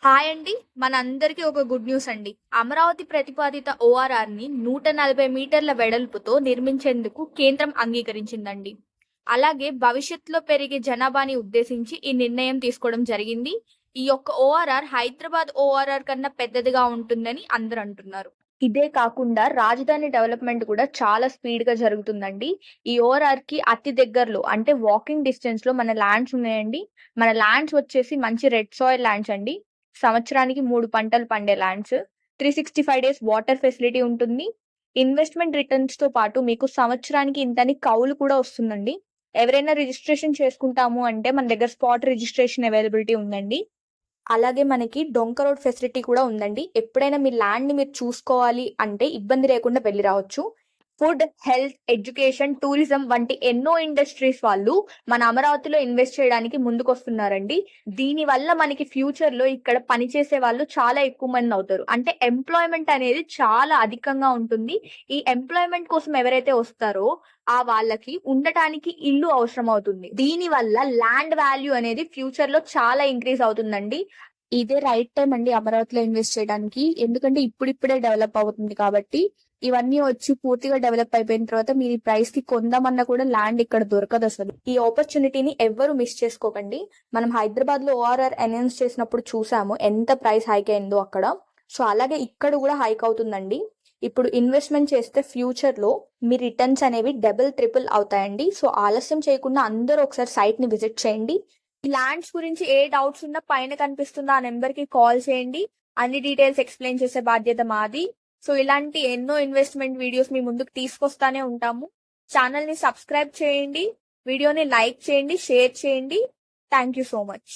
Hi అండి. మనందరికీ ఒక గుడ్ న్యూస్ అండి. అమరావతి ప్రతిపాదిత ఓఆర్ఆర్‌ని 140 మీటర్ల వెడల్పుతో నిర్మించేందుకు కేంద్రం అంగీకరించిందండి. అలాగే భవిష్యత్తులో పెరిగే జనాభాని ఉద్దేశించి ఈ నిర్ణయం తీసుకోవడం జరిగింది. ఈ యొక్క ఓఆర్ఆర్ హైదరాబాద్ ఓఆర్ఆర్ కన్నా పెద్దదిగా ఉంటుందని అందరూ అంటున్నారు. ఇదే కాకుండా రాజధాని డెవలప్‌మెంట్ కూడా చాలా స్పీడ్‌గా జరుగుతుందండి. ఈ ఓఆర్ఆర్‌కి అతి దగ్గరలో అంటే వాకింగ్ డిస్టెన్స్‌లో మన ల్యాండ్స్ ఉన్నాయండి. మన ల్యాండ్స్ వచ్చేసి మంచి రెడ్ సాయిల్ ల్యాండ్స్ అండి. సంవత్సరానికి 3 పంటలు పండే ల్యాండ్స్. 365 డేస్ వాటర్ ఫెసిలిటీ ఉంటుంది. ఇన్వెస్ట్‌మెంట్ రిటర్న్స్‌తో పాటు మీకు సంవత్సరానికి ఇంతని కౌలు కూడా వస్తుందండి. ఎవరైనా రిజిస్ట్రేషన్ చేసుకుంటాము అంటే మన దగ్గర స్పాట్ రిజిస్ట్రేషన్ అవైలబిలిటీ ఉందండి. అలాగే మనకి డొంక రోడ్ ఫెసిలిటీ కూడా ఉందండి. ఎప్పుడైనా మీ ల్యాండ్‌ని మీరు చూసుకోవాలి అంటే ఇబ్బంది లేకుండా వెళ్లి రావచ్చు. ఫుడ్, హెల్త్, ఎడ్యుకేషన్, టూరిజం వంటి ఎన్నో ఇండస్ట్రీస్ వాళ్ళు మన అమరావతిలో ఇన్వెస్ట్ చేయడానికి ముందుకొస్తున్నారండి. దీనివల్ల మనకి ఫ్యూచర్‌లో ఇక్కడ పనిచేసే వాళ్ళు చాలా ఎక్కువ మంది అవుతారు. అంటే ఎంప్లాయ్‌మెంట్ అనేది చాలా అధికంగా ఉంటుంది. ఈ ఎంప్లాయ్‌మెంట్ కోసం ఎవరైతే వస్తారో వాళ్ళకి ఉండటానికి ఇల్లు అవసరం అవుతుంది. దీనివల్ల ల్యాండ్ వాల్యూ అనేది ఫ్యూచర్‌లో చాలా ఇంక్రీజ్ అవుతుందండి. ఇదే రైట్ టైం అండి అమరావతిలో ఇన్వెస్ట్ చేయడానికి. ఎందుకంటే ఇప్పుడిప్పుడే డెవలప్ అవుతుంది కాబట్టి. ఇవన్నీ వచ్చి పూర్తిగా డెవలప్ అయిపోయిన తర్వాత మీరు ఈ ప్రైస్ కి కొందామన్నా కూడా ల్యాండ్ ఇక్కడ దొరకదు అసలు. ఈ ఆపర్చునిటీని ఎవ్వరు మిస్ చేసుకోకండి. మనం హైదరాబాద్ లో ఓఆర్ఆర్ అనౌన్స్ చేసినప్పుడు చూసాము ఎంత ప్రైస్ హైక్ అయిందో అక్కడ. సో అలాగే ఇక్కడ కూడా హైక్ అవుతుందండి. ఇప్పుడు ఇన్వెస్ట్మెంట్ చేస్తే ఫ్యూచర్ లో మీ రిటర్న్స్ అనేవి డబుల్ ట్రిపుల్ అవుతాయండి. సో ఆలస్యం చేయకుండా అందరూ ఒకసారి సైట్ ని విజిట్ చేయండి. ఈ ల్యాండ్స్ గురించి ఏ డౌట్స్ ఉన్నా పైన కనిపిస్తున్న ఆ నెంబర్ కి కాల్ చేయండి. అన్ని డీటెయిల్స్ ఎక్స్ప్లెయిన్ చేసే బాధ్యత మాది. సో ఇలాంటి ఎన్నో ఇన్వెస్ట్మెంట్ వీడియోస్ మీ ముందుకు తీసుకొస్తానే ఉంటాము. ఛానల్ ని సబ్స్క్రైబ్ చేయండి. వీడియోని లైక్ చేయండి, షేర్ చేయండి. Thank you so much.